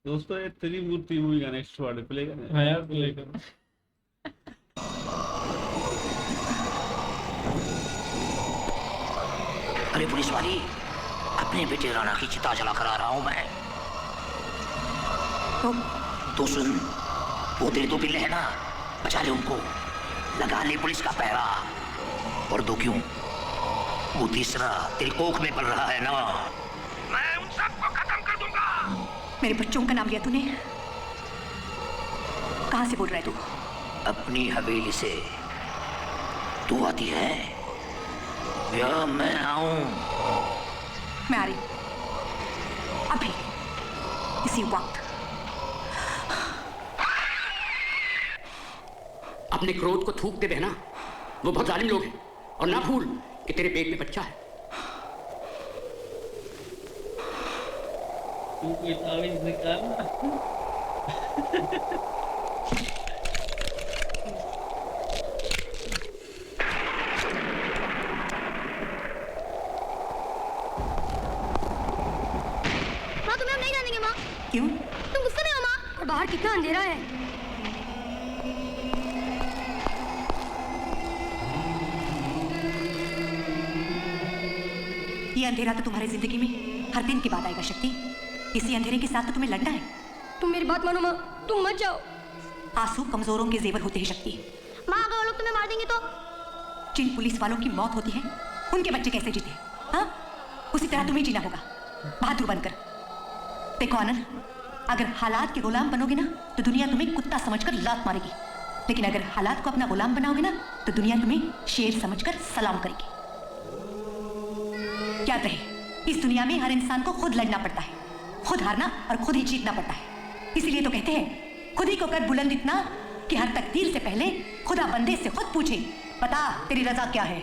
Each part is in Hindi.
दोस्तों ये त्रिमूर्ति मूवी का नेक्स्ट पार्ट प्ले करें। हाँ यार प्ले करो। अरे पुलिस वाली, अपने बेटे राणा की चिता जला कर आ रहा हूं मैं। तो सुन, वो तेरे दो पिल्ले हैं ना, बचा ले उनको, लगा ले पुलिस का पहरा। और दो क्यों, वो तीसरा तेरी कोख में पल रहा है ना, मैं उन सबको खत्म कर दूंगा। मेरे बच्चों का नाम लिया तूने? कहां से बोल रहा है तू? अपनी हवेली से। तू आती है या मैं आऊं? मैं आ रही अभी, इसी वक्त। अपने क्रोध को थूक दे बहना, वो बहुत जालिम लोग हैं। और ना भूल कि तेरे पेट में बच्चा है। तू कोई तावीज़ निकाल। क्यों? तुम गुस्से में हो माँ? और बाहर कितना अंधेरा है। ये अंधेरा तो तुम्हारी जिंदगी में हर दिन की बात आएगा शक्ति। इसी अंधेरे के साथ तो तुम्हें लड़ना है। तुम मेरी बात मानो माँ, तुम मत जाओ। आंसू कमजोरों के जेवर होते हैं शक्ति। माँ अगर वो लोग तुम्हें मार देंगे तो? जिन पुलिस वालों की मौत होती है उनके बच्चे कैसे जीते? हाँ, उसी तरह तुम्हें जीना होगा, बहादुर बनकर। देखो आनंद, अगर हालात के गुलाम बनोगे ना तो दुनिया तुम्हें कुत्ता समझकर लात मारेगी, लेकिन अगर हालात को अपना गुलाम बनाओगे ना तो दुनिया तुम्हें शेर समझकर सलाम करेगी। याद रहे, इस दुनिया में हर इंसान को खुद लड़ना पड़ता है, खुद हारना और खुद ही जीतना पड़ता है। इसीलिए तो कहते हैं, खुद ही को कर बुलंद इतना कि हर तकदीर से पहले खुदा बंदे से खुद पूछे, बता तेरी रजा क्या है।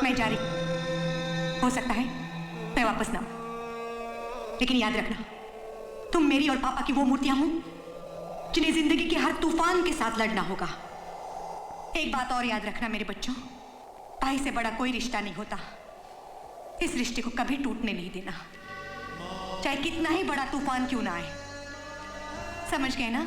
मैं जा रही, हो सकता है मैं वापस ना आऊं, लेकिन याद रखना, तुम मेरी और पापा की वो मूर्तियां हो जिन्हें जिंदगी के हर तूफान के साथ लड़ना होगा। एक बात और याद रखना मेरे बच्चों, भाई से बड़ा कोई रिश्ता नहीं होता। इस रिश्ते को कभी टूटने नहीं देना, चाहे कितना ही बड़ा तूफान क्यों ना आए। समझ गए ना?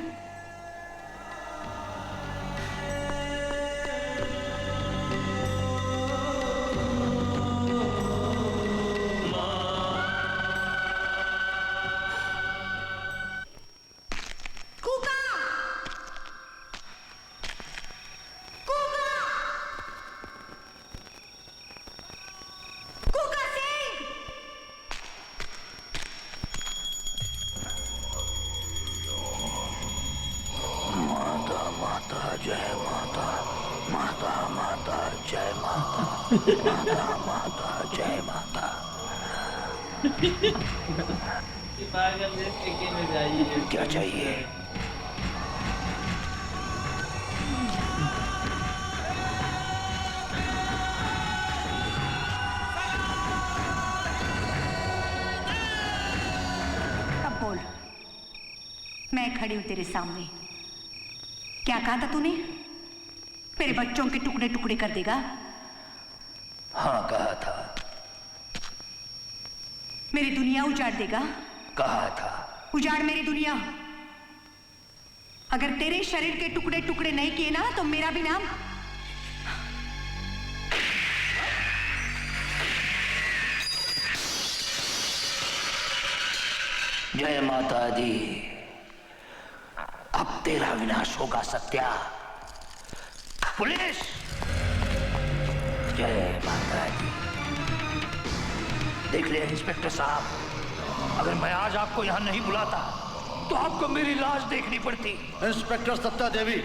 जय माता। पागल जैसे में जाइए। क्या चाहिए? अब बोल, मैं खड़ी हूं तेरे सामने। क्या कहा था तूने? मेरे बच्चों के टुकड़े टुकड़े कर देगा? हाँ कहा था। मेरी दुनिया उजाड़ देगा? कहा था। उजाड़ मेरी दुनिया। अगर तेरे शरीर के टुकड़े टुकड़े नहीं किए ना तो मेरा भी नाम जय माता दी। अब तेरा विनाश होगा सत्या। पुलिस, जय माता दी। देख ले इंस्पेक्टर साहब, अगर मैं आज आपको यहां नहीं बुलाता तो आपको मेरी लाश देखनी पड़ती। इंस्पेक्टर सत्ता देवी,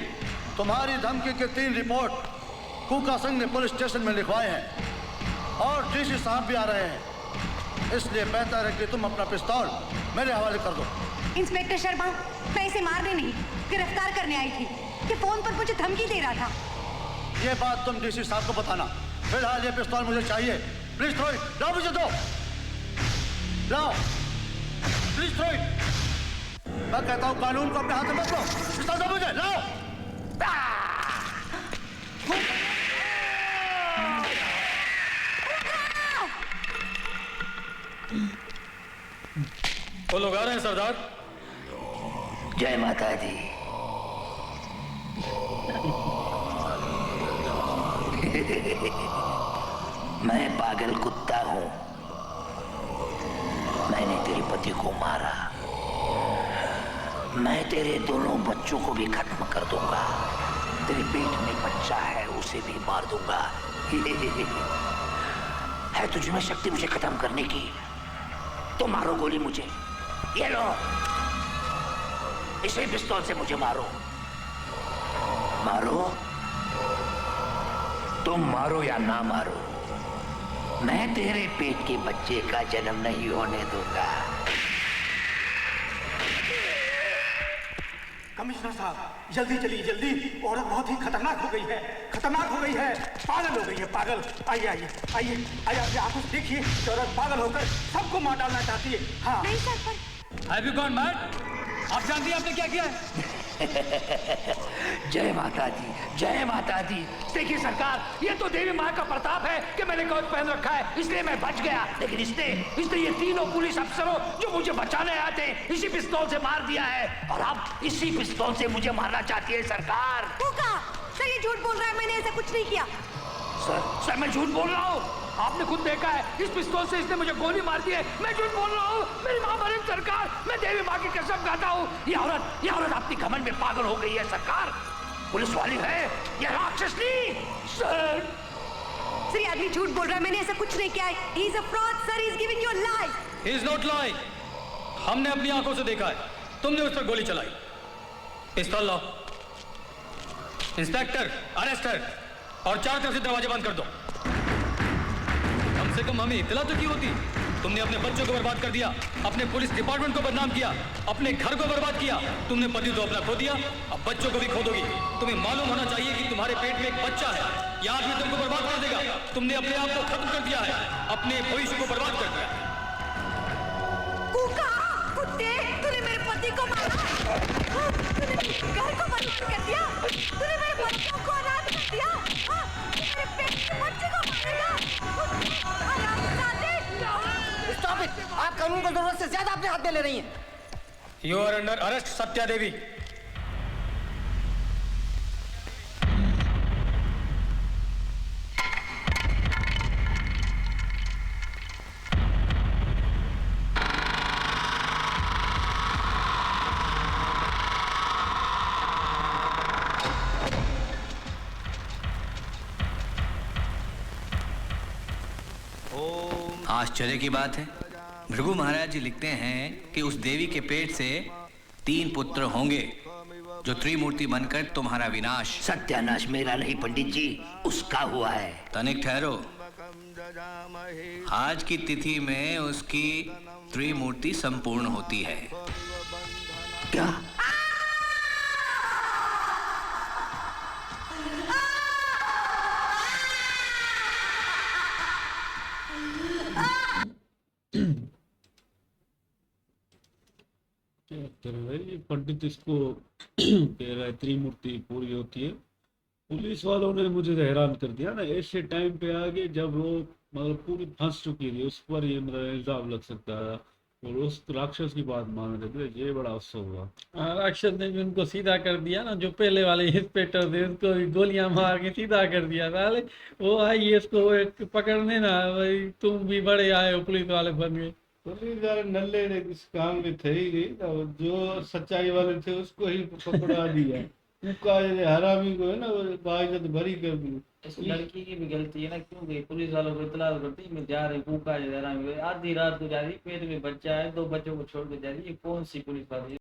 तुम्हारी धमकी के 3 रिपोर्ट कूका सिंह ने पुलिस स्टेशन में लिखवाए हैं और डीसी साहब भी आ रहे हैं, इसलिए बेहतर है कि तुम अपना पिस्तौल मेरे हवाले कर दो। इंस्पेक्टर शर्मा, मैं इसे मारने नहीं गिरफ्तार करने आई थी। ये फोन पर मुझे धमकी दे रहा था। ये बात तुम डीसी साहब को बताना। फिलहाल ये पिस्तौल मुझे चाहिए। Please throw it. लाओ मुझे दो। लाओ, प्लीज थ्रो इट। मैं कहता हूँ कानून को अपने हाथ में मत लो। पिस्तौल दो मुझे। लाओ। वो लोग आ रहे हैं सरदार। जय माता दी। मैं पागल कुत्ता हूं। मैंने तेरे पति को मारा। मैं तेरे दोनों बच्चों को भी खत्म कर दूंगा। तेरे पेट में बच्चा है, उसे भी मार दूंगा। है तुझ में शक्ति मुझे खत्म करने की, तो मारो गोली मुझे। ये लो, इसी पिस्तौल से मुझे मारो। मारो, तुम मारो या ना मारो, मैं तेरे पेट के बच्चे का जन्म नहीं होने दूंगा। कमिश्नर साहब, जल्दी चलिए जल्दी। औरत बहुत ही खतरनाक हो गई है, खतरनाक हो गई है, पागल हो गई है, पागल। आइए आइए आइए आइए, अपने आंखों से देखिए कि औरत पागल होकर सबको मार डालना चाहती है। हाँ नहीं सर, पर Have you gone mad? आप जानती हैं आपने क्या किया है? जय माता दी, जय माता दी। देखिए सरकार, ये तो देवी माँ का प्रताप है कि मैंने कोट पहन रखा है, इसलिए मैं बच गया। लेकिन इसने ये तीनों पुलिस अफसरों जो मुझे बचाने आए थे, इसी पिस्तौल से मार दिया है, और अब इसी पिस्तौल से मुझे मारना चाहती है सरकार। कूका, सर ये झूठ बोल रहा है, मैंने ऐसा कुछ नहीं किया। सर मैं झूठ बोल रहा हूँ। आपने खुद देखा है, इस पिस्तौल से इसने मुझे गोली मार दी है। मैं झूठ बोल रहा हूँ, मेरी माँ मरे सरकार, मैं देवी माँ की कसम खाता हूँ। ये औरत अपनी घमंड में पागल हो गई है सरकार। पुलिस वाली है, ये राक्षसनी। सर ये आदमी झूठ बोल रहा है, मैंने ऐसा कुछ नहीं किया है। He is a fraud, sir. He is giving you a lie. He is not lying. हमने अपनी आंखों से देखा है, तुमने उस पर गोली चलाई। पिस्तौल लाओ। इंस्पेक्टर, अरेस्ट कर, और चारों तरफ से दरवाजे बंद कर दो। कम से कम हमें इत्तला तो की होती। तुमने अपने बच्चों को बर्बाद कर दिया, अपने पुलिस डिपार्टमेंट को बदनाम किया, अपने घर को बर्बाद किया। तुमने पति तो अपना खो दिया, अब बच्चों को भी खो दोगी। तुम्हें मालूम होना चाहिए कि तुम्हारे पेट में एक बच्चा है, यह आदमी तुमको बर्बाद कर देगा। तुमने अपने आप को खत्म कर दिया है, अपने भविष्य को बर्बाद कर दिया। कूका, कुत्ते, तूने मेरे पति को मारा, तूने मेरे घर को बर्बाद कर दिया, तूने मेरे बच्चों को अनाथ कर दिया, मेरे पेट के बच्चे को मारेगा। Stop it. आप कानून को जरूरत से ज्यादा अपने हाथ में ले रही हैं। You are under arrest Satya Devi. आश्चर्य की बात है, भृगु महाराज जी लिखते हैं कि उस देवी के पेट से 3 पुत्र होंगे, जो त्रिमूर्ति बनकर तुम्हारा विनाश। सत्यानाश मेरा नहीं पंडित जी, उसका हुआ है। तनिक ठहरो, आज की तिथि में उसकी त्रिमूर्ति संपूर्ण होती है। क्या? ये पंडित इसको कह रहा है त्रिमूर्ति पूरी होती है। पुलिस वालों ने मुझे हैरान कर दिया ना, ऐसे टाइम पे आगे जब वो मतलब पूरी फंस चुकी थी, उस पर ये मतलब इल्जाम लग सकता है, और उस राक्षस की बात मान रहे थे। ये बड़ा अफसोस हुआ। राक्षस ने भी उनको सीधा कर दिया ना, जो पहले वाले इंस्पेक्टर थे उसको भी गोलियां मार के सीधा कर दिया। साले वो आई इसको एक पकड़ने ना, भाई तुम भी बड़े आए हो, पुलिस वाले बन गए। पुलिस वाले नल्ले ने इस काम में थे ही नहीं, जो सच्चाई वाले थे उसको ही पकड़ा दिया। उनका हरामी को है ना, वो बाइज्जत भरी कर दी। इस लड़की की भी गलती है ना, क्यों गई पुलिस वालों को इतला करती मैं जा रही भूखा है, आधी रात को जा रही, पेट में बच्चा है, 2 बच्चों को छोड़ के जा रही है। कौन सी पुलिस वाली